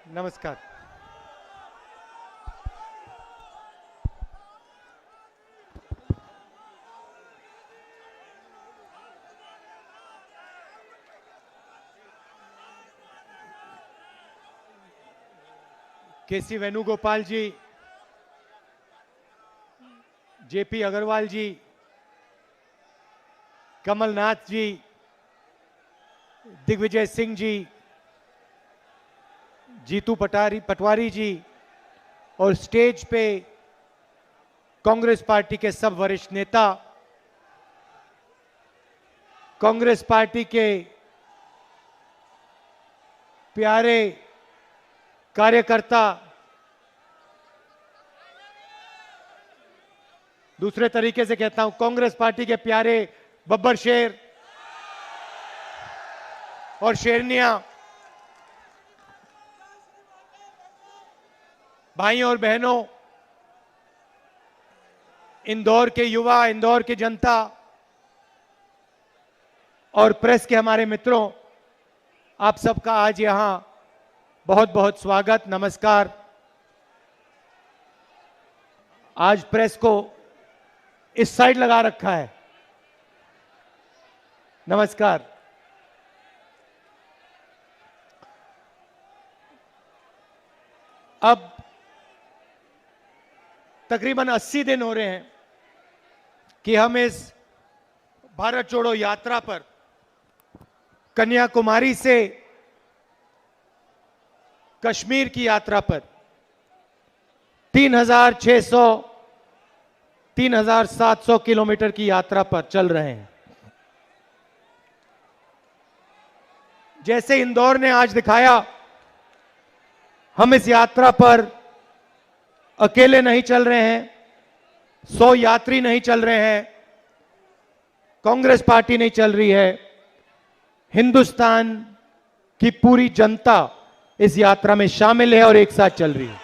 नमस्कार। केसी वेणुगोपाल जी, जेपी अग्रवाल जी, कमलनाथ जी, दिग्विजय सिंह जी, जीतू पटवारी जी और स्टेज पे कांग्रेस पार्टी के सब वरिष्ठ नेता, कांग्रेस पार्टी के प्यारे कार्यकर्ता, दूसरे तरीके से कहता हूं, कांग्रेस पार्टी के प्यारे बब्बर शेर और शेरनिया, भाइयों और बहनों, इंदौर के युवा, इंदौर की जनता और प्रेस के हमारे मित्रों, आप सबका आज यहां बहुत बहुत स्वागत, नमस्कार। आज प्रेस को इस साइड लगा रखा है। नमस्कार। अब तकरीबन 80 दिन हो रहे हैं कि हम इस भारत जोड़ो यात्रा पर कन्याकुमारी से कश्मीर की यात्रा पर 3,600 3,700 किलोमीटर की यात्रा पर चल रहे हैं। जैसे इंदौर ने आज दिखाया, हम इस यात्रा पर अकेले नहीं चल रहे हैं, 100 यात्री नहीं चल रहे हैं, कांग्रेस पार्टी नहीं चल रही है, हिंदुस्तान की पूरी जनता इस यात्रा में शामिल है और एक साथ चल रही है।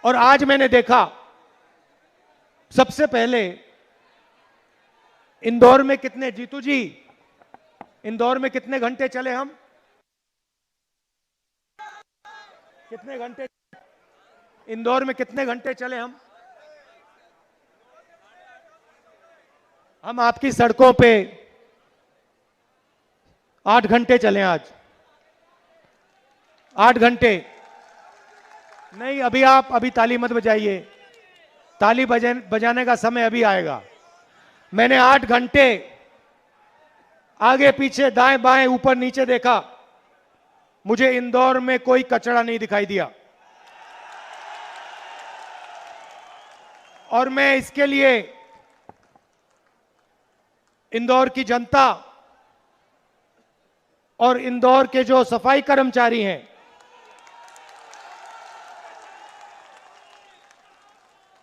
और आज मैंने देखा, सबसे पहले इंदौर में कितने, जीतू जी, इंदौर में कितने घंटे चले हम? कितने घंटे इंदौर में कितने घंटे चले हम? हम आपकी सड़कों पे 8 घंटे चले आज। 8 घंटे नहीं, अभी ताली मत बजाइए, ताली बजाने का समय अभी आएगा। मैंने 8 घंटे आगे पीछे दाएं बाएं ऊपर नीचे देखा, मुझे इंदौर में कोई कचरा नहीं दिखाई दिया। और मैं इसके लिए इंदौर की जनता और इंदौर के जो सफाई कर्मचारी हैं,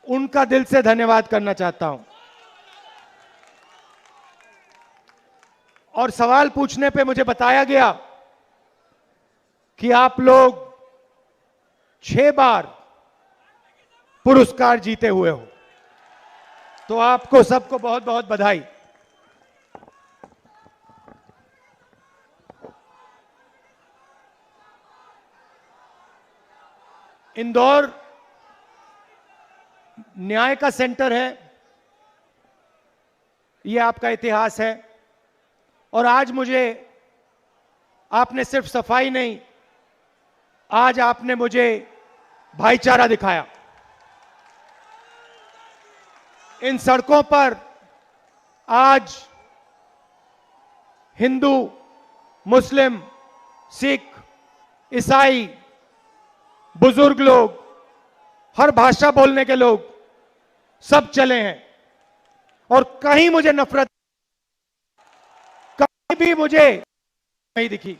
उनका दिल से धन्यवाद करना चाहता हूं। और सवाल पूछने पे मुझे बताया गया कि आप लोग 6 बार पुरस्कार जीते हुए हो, तो आपको सबको बहुत बहुत बधाई। इंदौर न्याय का सेंटर है, यह आपका इतिहास है। और आज मुझे आपने सिर्फ सफाई नहीं, आज आपने मुझे भाईचारा दिखाया। इन सड़कों पर आज हिंदू, मुस्लिम, सिख, ईसाई, बुजुर्ग लोग, हर भाषा बोलने के लोग सब चले हैं। और कहीं मुझे नफरत, कहीं भी मुझे नहीं दिखी।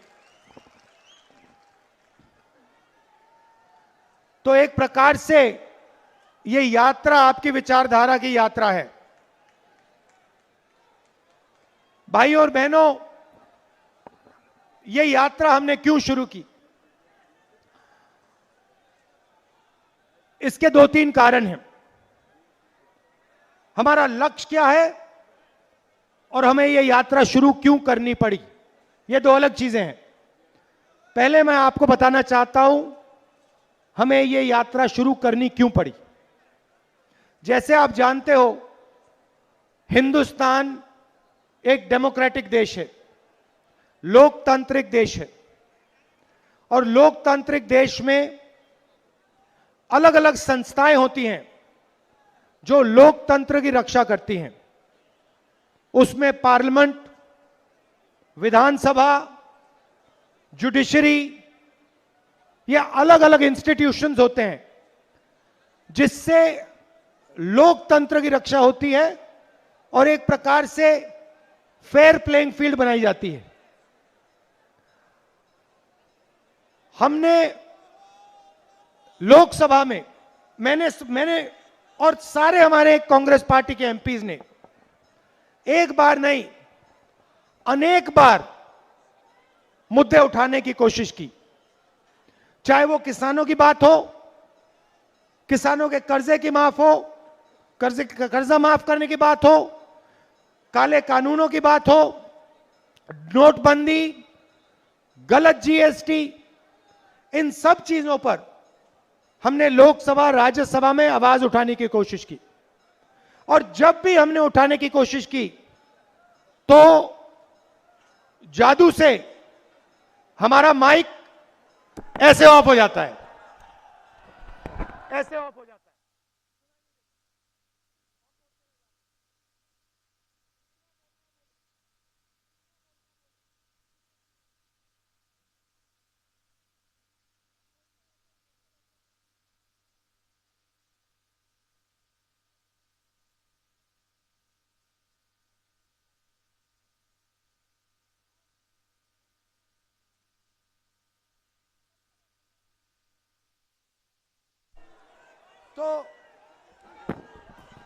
तो एक प्रकार से ये यात्रा आपकी विचारधारा की यात्रा है। भाइयों और बहनों, ये यात्रा हमने क्यों शुरू की? इसके 2-3 कारण हैं। हमारा लक्ष्य क्या है? और हमें यह यात्रा शुरू क्यों करनी पड़ी, ये दो अलग चीजें हैं। पहले मैं आपको बताना चाहता हूं हमें यह यात्रा शुरू करनी क्यों पड़ी। जैसे आप जानते हो, हिंदुस्तान एक डेमोक्रेटिक देश है, लोकतांत्रिक देश है, और लोकतांत्रिक देश में अलग अलग संस्थाएं होती हैं जो लोकतंत्र की रक्षा करती हैं। उसमें पार्लियामेंट, विधानसभा, जुडिशरी, ये अलग अलग इंस्टीट्यूशंस होते हैं जिससे लोकतंत्र की रक्षा होती है और एक प्रकार से फेयर प्लेइंग फील्ड बनाई जाती है। हमने लोकसभा में मैंने और सारे हमारे कांग्रेस पार्टी के एमपीज ने एक बार नहीं अनेक बार मुद्दे उठाने की कोशिश की, चाहे वो किसानों की बात हो, किसानों के कर्जे की माफ हो, कर्जा माफ करने की बात हो, काले कानूनों की बात हो, नोटबंदी, गलत जीएसटी, इन सब चीजों पर हमने लोकसभा राज्यसभा में आवाज उठाने की कोशिश की। और जब भी हमने उठाने की कोशिश की तो जादू से हमारा माइक ऐसे ऑफ हो जाता है, ऐसे ऑफ हो जाता है।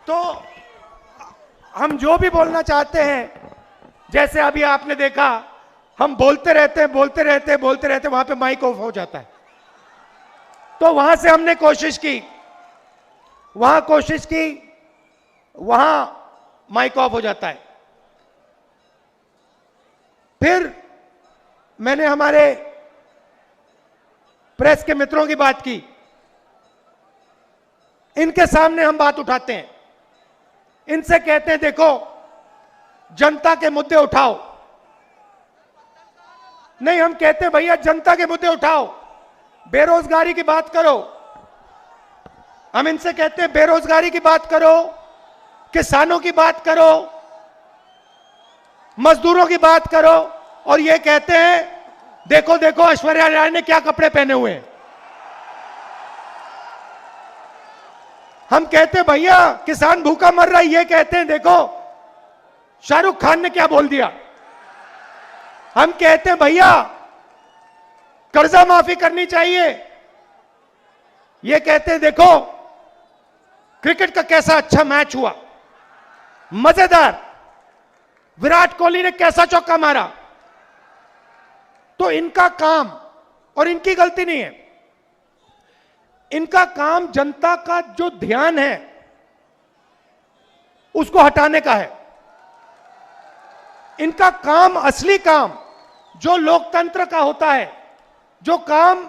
तो हम जो भी बोलना चाहते हैं, जैसे अभी आपने देखा, हम बोलते रहते वहां पे माइक ऑफ हो जाता है। तो वहां से हमने कोशिश की, वहां माइक ऑफ हो जाता है। फिर मैंने हमारे प्रेस के मित्रों की बात की, इनके सामने हम बात उठाते हैं, इनसे कहते हैं देखो जनता के मुद्दे उठाओ। नहीं, हम कहते हैं भैया जनता के मुद्दे उठाओ, बेरोजगारी की बात करो। हम इनसे कहते हैं बेरोजगारी की बात करो, किसानों की बात करो, मजदूरों की बात करो, और ये कहते हैं देखो देखो ऐश्वर्या राय ने क्या कपड़े पहने हुए हैं। हम कहते हैं भैया किसान भूखा मर रहा है, ये कहते हैं देखो शाहरुख खान ने क्या बोल दिया। हम कहते हैं भैया कर्जा माफी करनी चाहिए, ये कहते हैं देखो क्रिकेट का कैसा अच्छा मैच हुआ, मजेदार, विराट कोहली ने कैसा चौका मारा। तो इनका काम, और इनकी गलती नहीं है, इनका काम जनता का जो ध्यान है उसको हटाने का है। इनका काम, असली काम जो लोकतंत्र का होता है, जो काम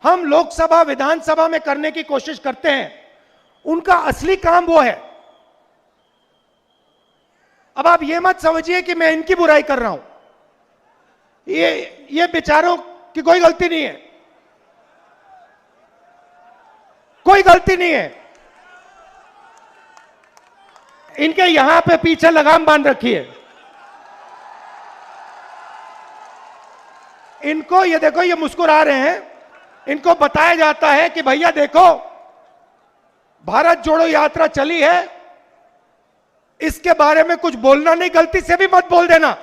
हम लोकसभा विधानसभा में करने की कोशिश करते हैं, उनका असली काम वो है। अब आप ये मत समझिए कि मैं इनकी बुराई कर रहा हूं, ये बेचारों की कोई गलती नहीं है, कोई गलती नहीं है। इनके यहां पे पीछे लगाम बांध रखी है। इनको ये देखो, ये मुस्कुरा रहे हैं, इनको बताया जाता है कि भैया देखो भारत जोड़ो यात्रा चली है, इसके बारे में कुछ बोलना नहीं, गलती से भी मत बोल देना।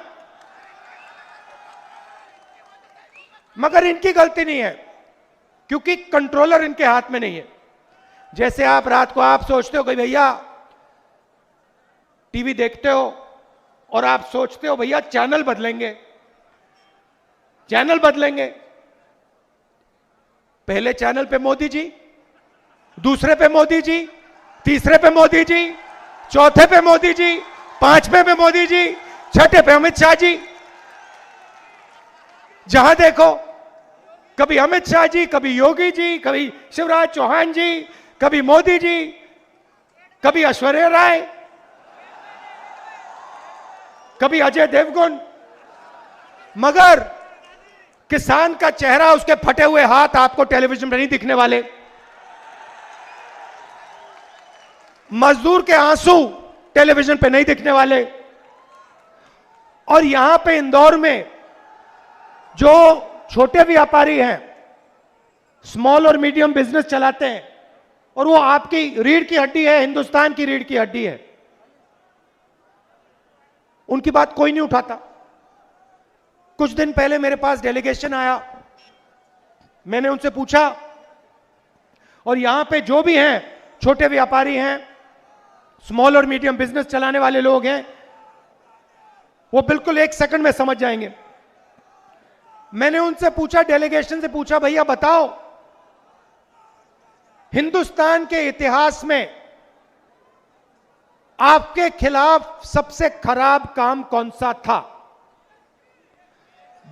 मगर इनकी गलती नहीं है, क्योंकि कंट्रोलर इनके हाथ में नहीं है। जैसे आप रात को आप सोचते हो कि भैया टीवी देखते हो और आप सोचते हो भैया चैनल बदलेंगे, चैनल बदलेंगे। पहले चैनल पे मोदी जी, दूसरे पे मोदी जी, तीसरे पे मोदी जी, चौथे पे मोदी जी, पांचवें पे मोदी जी, छठे पे अमित शाह जी। जहां देखो कभी अमित शाह जी, कभी योगी जी, कभी शिवराज चौहान जी, कभी मोदी जी, कभी ऐश्वर्या राय, कभी अजय देवगन, मगर किसान का चेहरा, उसके फटे हुए हाथ आपको टेलीविजन पर नहीं दिखने वाले। मजदूर के आंसू टेलीविजन पे नहीं दिखने वाले। और यहां पे इंदौर में जो छोटे व्यापारी हैं, स्मॉल और मीडियम बिजनेस चलाते हैं, और वो आपकी रीढ़ की हड्डी है, हिंदुस्तान की रीढ़ की हड्डी है, उनकी बात कोई नहीं उठाता। कुछ दिन पहले मेरे पास डेलीगेशन आया, मैंने उनसे पूछा, और यहां पे जो भी हैं छोटे व्यापारी हैं, स्मॉल और मीडियम बिजनेस चलाने वाले लोग हैं, वो बिल्कुल एक सेकंड में समझ जाएंगे। मैंने उनसे पूछा, डेलीगेशन से पूछा, भैया बताओ हिंदुस्तान के इतिहास में आपके खिलाफ सबसे खराब काम कौन सा था?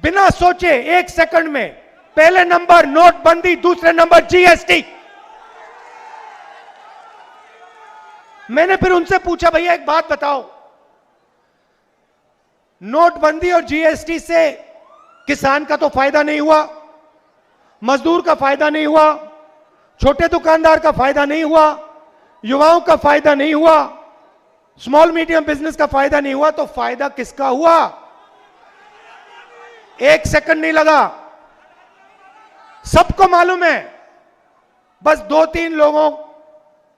बिना सोचे एक सेकंड में पहले नंबर नोटबंदी, दूसरे नंबर जीएसटी। मैंने फिर उनसे पूछा, भैया एक बात बताओ, नोटबंदी और जीएसटी से किसान का तो फायदा नहीं हुआ, मजदूर का फायदा नहीं हुआ, छोटे दुकानदार का फायदा नहीं हुआ, युवाओं का फायदा नहीं हुआ, स्मॉल मीडियम बिजनेस का फायदा नहीं हुआ, तो फायदा किसका हुआ? एक सेकंड नहीं लगा, सबको मालूम है, बस 2-3 लोगों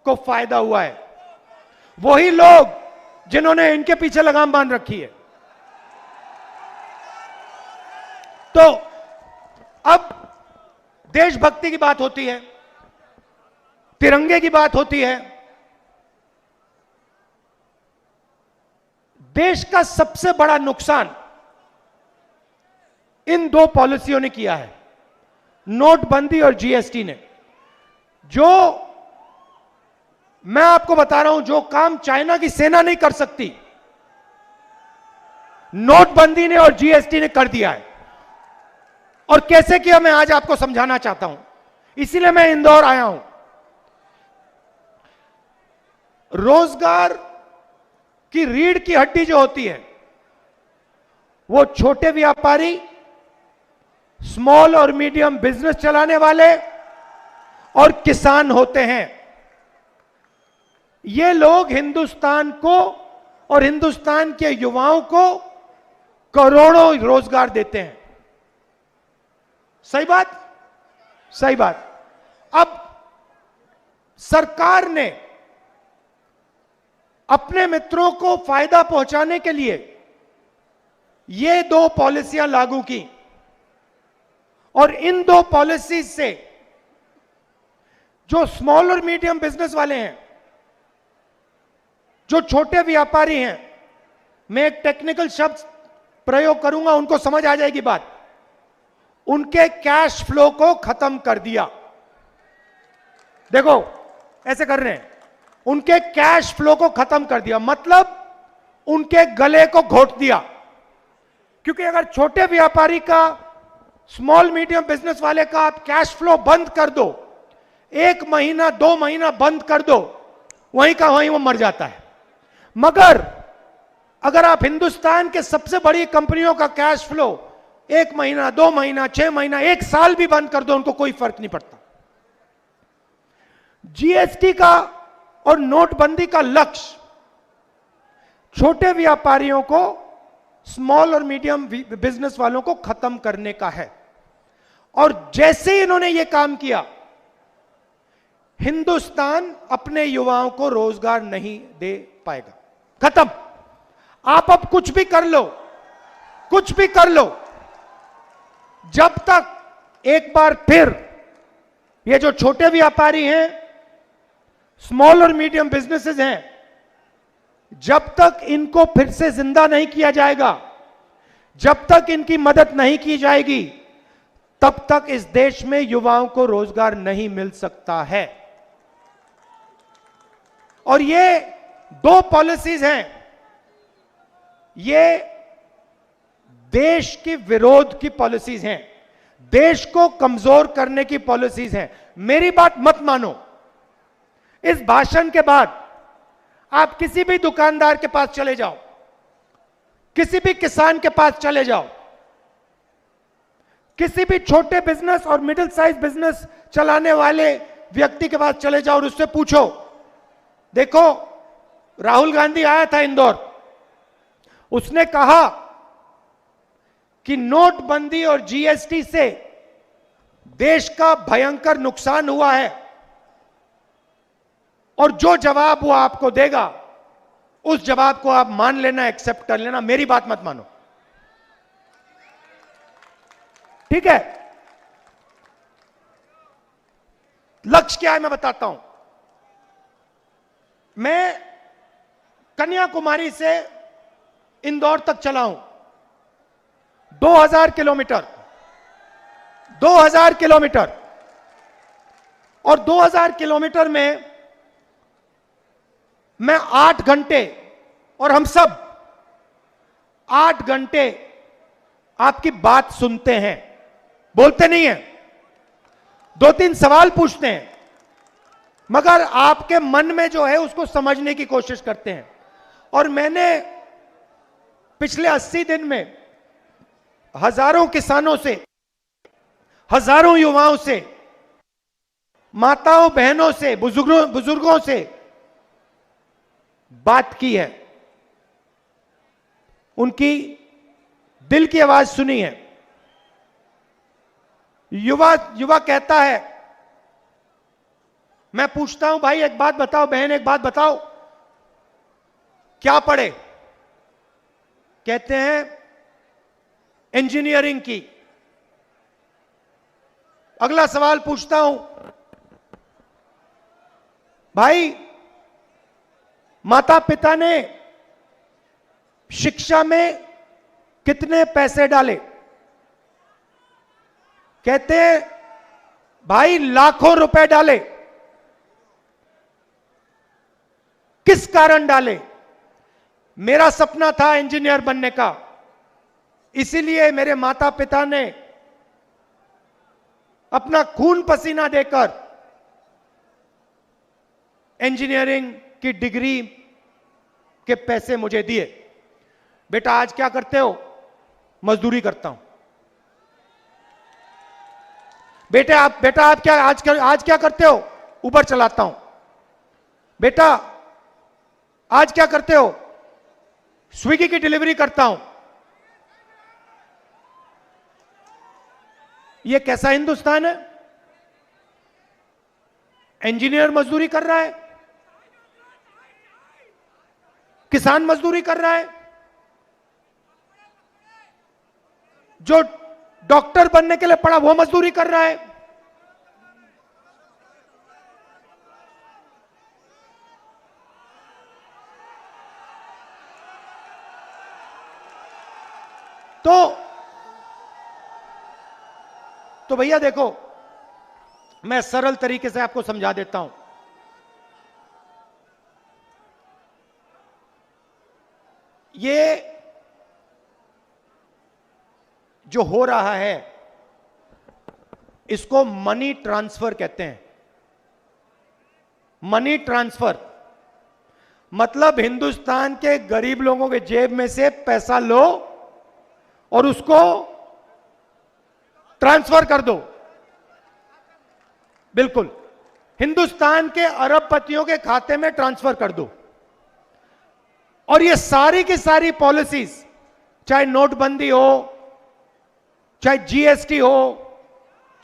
को फायदा हुआ है, वही लोग जिन्होंने इनके पीछे लगाम बांध रखी है। तो अब देशभक्ति की बात होती है, तिरंगे की बात होती है। देश का सबसे बड़ा नुकसान इन दो पॉलिसियों ने किया है, नोटबंदी और जीएसटी ने। जो मैं आपको बता रहा हूं, जो काम चाइना की सेना नहीं कर सकती, नोटबंदी ने और जीएसटी ने कर दिया है। और कैसे किया, मैं आज आपको समझाना चाहता हूं, इसीलिए मैं इंदौर आया हूं। रोजगार की रीढ़ की हड्डी जो होती है, वो छोटे व्यापारी, स्मॉल और मीडियम बिजनेस चलाने वाले और किसान होते हैं। ये लोग हिंदुस्तान को और हिंदुस्तान के युवाओं को करोड़ों रोजगार देते हैं। सही बात? सही बात। अब सरकार ने अपने मित्रों को फायदा पहुंचाने के लिए ये 2 पॉलिसियां लागू की, और इन 2 पॉलिसी से जो स्मॉल और मीडियम बिजनेस वाले हैं, जो छोटे व्यापारी हैं, मैं एक टेक्निकल शब्द प्रयोग करूंगा, उनको समझ आ जाएगी बात, उनके कैश फ्लो को खत्म कर दिया। देखो ऐसे कर रहे हैं, उनके कैश फ्लो को खत्म कर दिया, मतलब उनके गले को घोट दिया। क्योंकि अगर छोटे व्यापारी का, स्मॉल मीडियम बिजनेस वाले का आप कैश फ्लो बंद कर दो, 1 महीना 2 महीना बंद कर दो, वहीं का वहीं वो मर जाता है। मगर अगर आप हिंदुस्तान के सबसे बड़ी कंपनियों का कैश फ्लो 1 महीना 2 महीना 6 महीना 1 साल भी बंद कर दो, उनको कोई फर्क नहीं पड़ता। जीएसटी का और नोटबंदी का लक्ष्य छोटे व्यापारियों को, स्मॉल और मीडियम बिजनेस वालों को खत्म करने का है। और जैसे ही इन्होंने यह काम किया, हिंदुस्तान अपने युवाओं को रोजगार नहीं दे पाएगा। खत्म। आप अब कुछ भी कर लो, कुछ भी कर लो, जब तक एक बार फिर ये जो छोटे व्यापारी हैं, स्मॉल और मीडियम बिजनेसेस हैं, जब तक इनको फिर से जिंदा नहीं किया जाएगा, जब तक इनकी मदद नहीं की जाएगी, तब तक इस देश में युवाओं को रोजगार नहीं मिल सकता है। और ये 2 पॉलिसीज हैं, ये देश की विरोध की पॉलिसीज हैं, देश को कमजोर करने की पॉलिसीज हैं। मेरी बात मत मानो। इस भाषण के बाद आप किसी भी दुकानदार के पास चले जाओ, किसी भी किसान के पास चले जाओ, किसी भी छोटे बिजनेस और मिडिल साइज बिजनेस चलाने वाले व्यक्ति के पास चले जाओ और उससे पूछो, देखो राहुल गांधी आया था इंदौर, उसने कहा कि नोटबंदी और जीएसटी से देश का भयंकर नुकसान हुआ है, और जो जवाब वो आपको देगा उस जवाब को आप मान लेना, एक्सेप्ट कर लेना, मेरी बात मत मानो, ठीक है? लक्ष्य क्या है मैं बताता हूं। मैं कन्याकुमारी से इंदौर तक चला हूं, 2000 किलोमीटर, 2000 किलोमीटर, और 2000 किलोमीटर में मैं 8 घंटे, और हम सब 8 घंटे आपकी बात सुनते हैं, बोलते नहीं हैं, 2-3 सवाल पूछते हैं, मगर आपके मन में जो है उसको समझने की कोशिश करते हैं। और मैंने पिछले 80 दिन में हजारों किसानों से, हजारों युवाओं से, माताओं बहनों से, बुजुर्गों से बात की है, उनकी दिल की आवाज सुनी है। युवा कहता है, मैं पूछता हूं भाई एक बात बताओ, बहन एक बात बताओ, क्या पढ़े? कहते हैं इंजीनियरिंग की। अगला सवाल पूछता हूं, भाई माता पिता ने शिक्षा में कितने पैसे डाले? कहते हैं भाई लाखों रुपए डाले। किस कारण डाले? मेरा सपना था इंजीनियर बनने का, इसीलिए मेरे माता पिता ने अपना खून पसीना देकर इंजीनियरिंग की डिग्री के पैसे मुझे दिए। बेटा आज क्या करते हो? मजदूरी करता हूं। बेटा आप क्या आज क्या करते हो? उबर चलाता हूं। बेटा आज क्या करते हो? स्विगी की डिलीवरी करता हूं। यह कैसा हिंदुस्तान है? इंजीनियर मजदूरी कर रहा है, किसान मजदूरी कर रहा है, जो डॉक्टर बनने के लिए पढ़ा वो मजदूरी कर रहा है। तो भैया देखो, मैं सरल तरीके से आपको समझा देता हूं। ये जो हो रहा है इसको मनी ट्रांसफर कहते हैं। मनी ट्रांसफर मतलब हिंदुस्तान के गरीब लोगों के जेब में से पैसा लो और उसको ट्रांसफर कर दो। बिल्कुल, हिंदुस्तान के अरबपतियों के खाते में ट्रांसफर कर दो। और ये सारी की सारी पॉलिसीज, चाहे नोटबंदी हो, चाहे जीएसटी हो,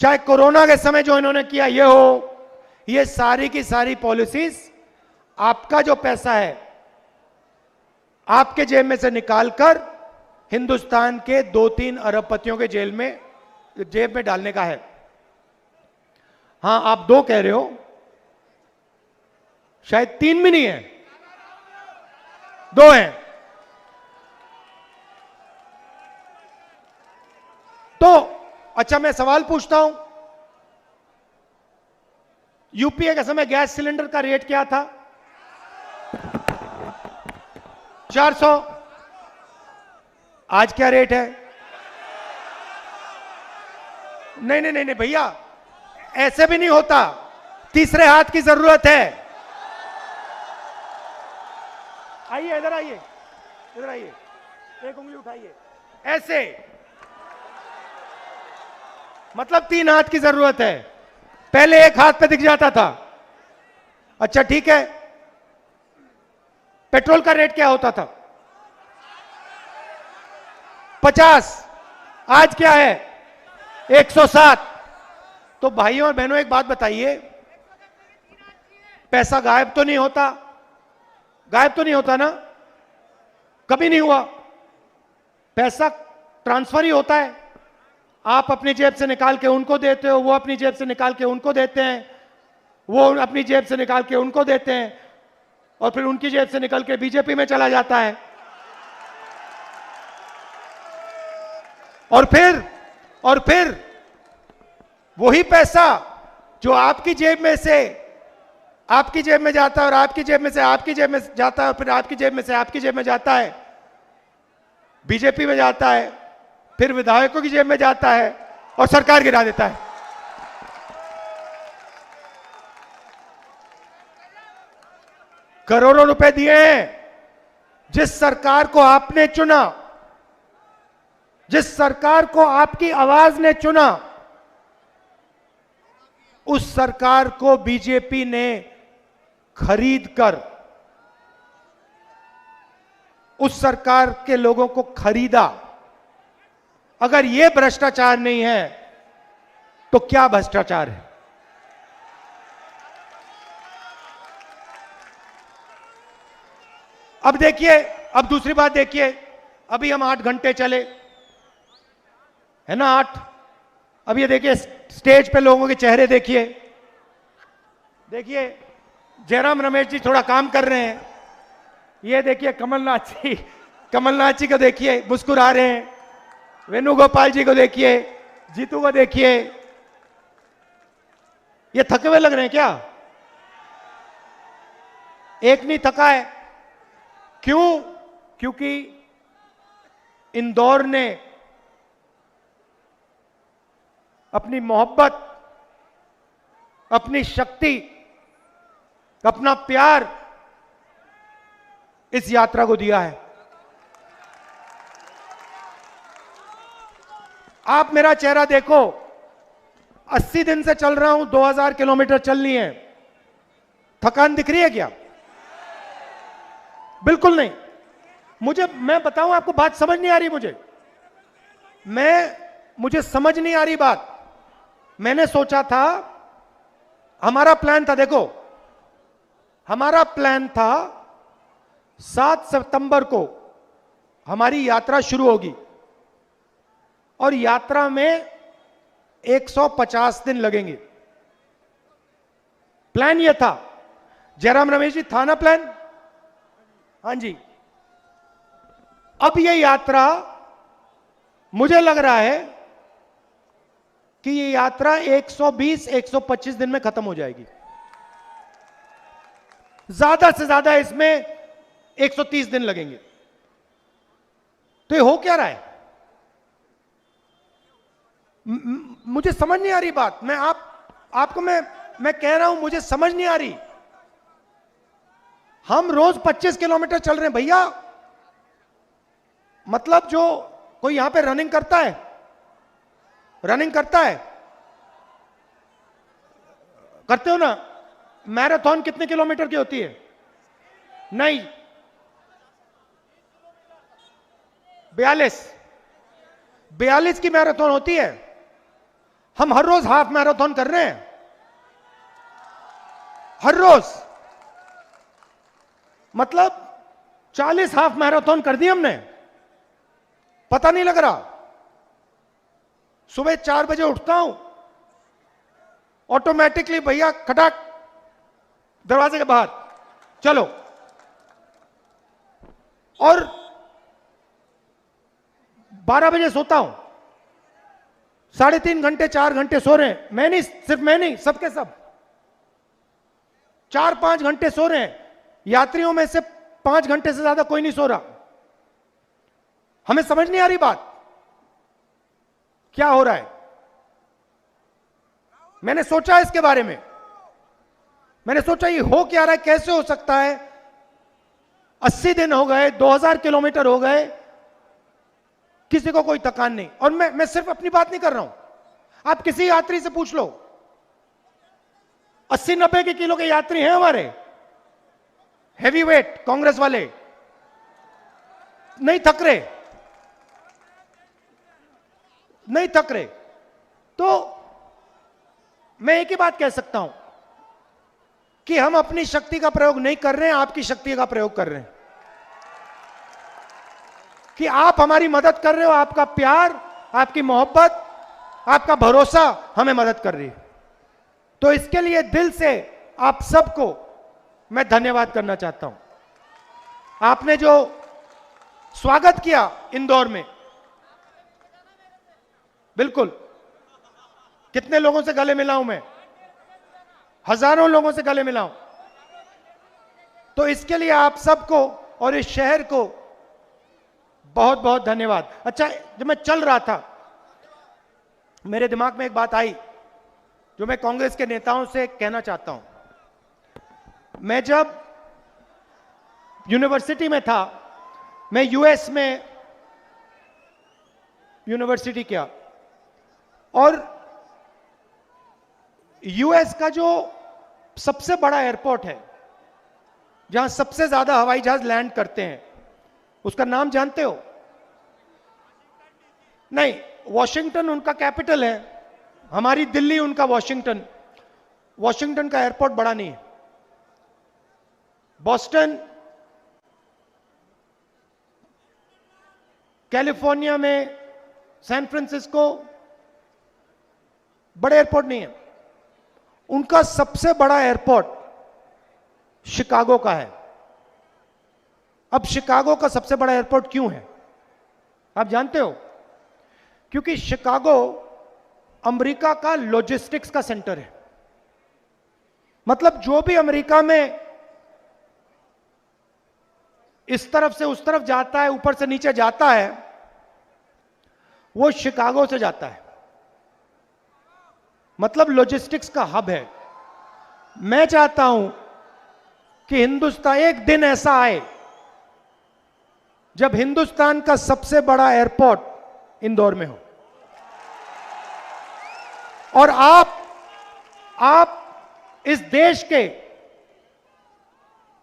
चाहे कोरोना के समय जो इन्होंने किया ये हो, ये सारी की सारी पॉलिसीज आपका जो पैसा है आपके जेब में से निकालकर हिंदुस्तान के 2-3 अरबपतियों के जेब में डालने का है। हां, आप 2 कह रहे हो, शायद 3 भी नहीं है, 2 हैं। तो अच्छा, मैं सवाल पूछता हूं, यूपीए के समय गैस सिलेंडर का रेट क्या था? 400। आज क्या रेट है? नहीं नहीं नहीं नहीं भैया, ऐसे भी नहीं होता, तीसरे हाथ की जरूरत है। आइए इधर आइए, इधर आइए, एक उंगली उठाइए ऐसे, मतलब 3 हाथ की जरूरत है। पहले एक हाथ पे दिख जाता था। अच्छा ठीक है, पेट्रोल का रेट क्या होता था? 50, आज क्या है? 107। तो भाइयों और बहनों एक बात बताइए, पैसा गायब तो नहीं होता? गायब तो नहीं होता ना? कभी नहीं हुआ। पैसा ट्रांसफर ही होता है। आप अपनी जेब से निकाल के उनको देते हो, वो अपनी जेब से निकाल के उनको देते हैं, वो अपनी जेब से निकाल के उनको देते हैं, और फिर उनकी जेब से निकल के बीजेपी में चला जाता है। और फिर वही पैसा जो आपकी जेब में से आपकी जेब में जाता है, और आपकी जेब में से आपकी जेब में जाता है, और फिर आपकी जेब में से आपकी जेब में जाता है, बीजेपी में जाता है, फिर विधायकों की जेब में जाता है और सरकार गिरा देता है। करोड़ों रुपए दिए हैं जिस सरकार को आपने चुना, जिस सरकार को आपकी आवाज ने चुना, उस सरकार को बीजेपी ने खरीद कर, उस सरकार के लोगों को खरीदा। अगर यह भ्रष्टाचार नहीं है तो क्या भ्रष्टाचार है? अब देखिए, अब दूसरी बात देखिए, अभी हम 8 घंटे चले, है ना 8। अब ये देखिए स्टेज पे लोगों के चेहरे देखिए, देखिए जयराम रमेश जी थोड़ा काम कर रहे हैं। ये देखिए कमलनाथ जी को देखिए मुस्कुरा रहे हैं, वेणुगोपाल जी को देखिए, जीतू को देखिए। ये थके हुए लग रहे हैं क्या? एक नहीं थका है। क्यों? क्योंकि इंदौर ने अपनी मोहब्बत, अपनी शक्ति, अपना प्यार इस यात्रा को दिया है। आप मेरा चेहरा देखो, 80 दिन से चल रहा हूं, 2000 किलोमीटर चलनी है। थकान दिख रही है क्या? बिल्कुल नहीं। मैं बताऊं आपको, बात समझ नहीं आ रही मुझे समझ नहीं आ रही बात। मैंने सोचा था, हमारा प्लान था, देखो हमारा प्लान था 7 सितंबर को हमारी यात्रा शुरू होगी और यात्रा में 150 दिन लगेंगे। प्लान यह था। जयराम रमेश जी, था ना प्लान? हां जी। अब यह यात्रा, मुझे लग रहा है कि यह यात्रा 120-125 दिन में खत्म हो जाएगी। ज्यादा से ज्यादा इसमें 130 दिन लगेंगे। तो ये हो क्या रहा है? मुझे समझ नहीं आ रही बात। आपको मैं कह रहा हूं, मुझे समझ नहीं आ रही। हम रोज 25 किलोमीटर चल रहे हैं भैया। मतलब जो कोई यहां पे रनिंग करता है, करते हो ना? मैराथन कितने किलोमीटर की होती है? नहीं, 42 की मैराथन होती है। हम हर रोज हाफ मैराथन कर रहे हैं, हर रोज। मतलब 40 हाफ मैराथन कर दी हमने, पता नहीं लग रहा। सुबह 4 बजे उठता हूं, ऑटोमेटिकली भैया खटाक दरवाजे के बाहर चलो। और 12 बजे सोता हूं, 3.5 घंटे 4 घंटे सो रहे हैं। मैं नहीं, सिर्फ मैं नहीं, सबके सब 4-5 घंटे सो रहे हैं। यात्रियों में से 5 घंटे से ज्यादा कोई नहीं सो रहा। हमें समझ नहीं आ रही बात क्या हो रहा है। मैंने सोचा इसके बारे में, मैंने सोचा ये हो क्या रहा है, कैसे हो सकता है। 80 दिन हो गए, 2000 किलोमीटर हो गए, किसी को कोई थकान नहीं। और मैं सिर्फ अपनी बात नहीं कर रहा हूं, आप किसी यात्री से पूछ लो, 80-90 के किलो के यात्री हैं हमारे, हैवी वेट कांग्रेस वाले, नहीं थक रहे, नहीं थक रहे। तो मैं एक ही बात कह सकता हूं कि हम अपनी शक्ति का प्रयोग नहीं कर रहे हैं, आपकी शक्ति का प्रयोग कर रहे हैं। कि आप हमारी मदद कर रहे हो, आपका प्यार, आपकी मोहब्बत, आपका भरोसा हमें मदद कर रही है। तो इसके लिए दिल से आप सबको मैं धन्यवाद करना चाहता हूं। आपने जो स्वागत किया इंदौर में, बिल्कुल, कितने लोगों से गले मिला हूं मैं, हजारों लोगों से गले मिला हूं। तो इसके लिए आप सबको और इस शहर को बहुत बहुत धन्यवाद। अच्छा, जब मैं चल रहा था मेरे दिमाग में एक बात आई जो मैं कांग्रेस के नेताओं से कहना चाहता हूं। मैं जब यूनिवर्सिटी में था, मैं यूएस में यूनिवर्सिटी किया, और यूएस का जो सबसे बड़ा एयरपोर्ट है, जहां सबसे ज्यादा हवाई जहाज लैंड करते हैं, उसका नाम जानते हो? नहीं, वॉशिंगटन उनका कैपिटल है, हमारी दिल्ली उनका वॉशिंगटन। वॉशिंगटन का एयरपोर्ट बड़ा नहीं है। बॉस्टन, कैलिफोर्निया में सैन फ्रांसिस्को बड़े एयरपोर्ट नहीं है। उनका सबसे बड़ा एयरपोर्ट शिकागो का है। अब शिकागो का सबसे बड़ा एयरपोर्ट क्यों है आप जानते हो? क्योंकि शिकागो अमेरिका का लॉजिस्टिक्स का सेंटर है। मतलब जो भी अमेरिका में इस तरफ से उस तरफ जाता है, ऊपर से नीचे जाता है, वो शिकागो से जाता है। मतलब लॉजिस्टिक्स का हब है। मैं चाहता हूं कि हिंदुस्तान, एक दिन ऐसा आए जब हिंदुस्तान का सबसे बड़ा एयरपोर्ट इंदौर में हो, और आप इस देश के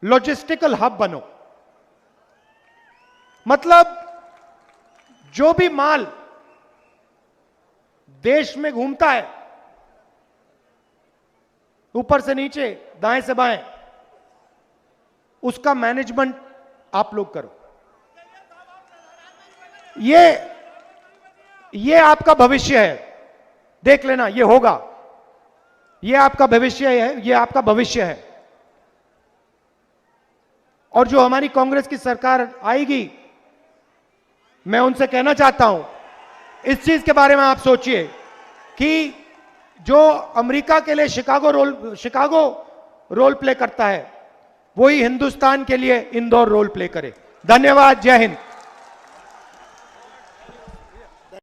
लॉजिस्टिकल हब बनो। मतलब जो भी माल देश में घूमता है, ऊपर से नीचे, दाएं से बाएं, उसका मैनेजमेंट आप लोग करो। ये आपका भविष्य है, देख लेना, ये होगा। ये आपका भविष्य है, ये आपका भविष्य है। और जो हमारी कांग्रेस की सरकार आएगी, मैं उनसे कहना चाहता हूं, इस चीज के बारे में आप सोचिए कि जो अमेरिका के लिए शिकागो रोल प्ले करता है, वही हिंदुस्तान के लिए इंदौर रोल प्ले करे। धन्यवाद। जय हिंद।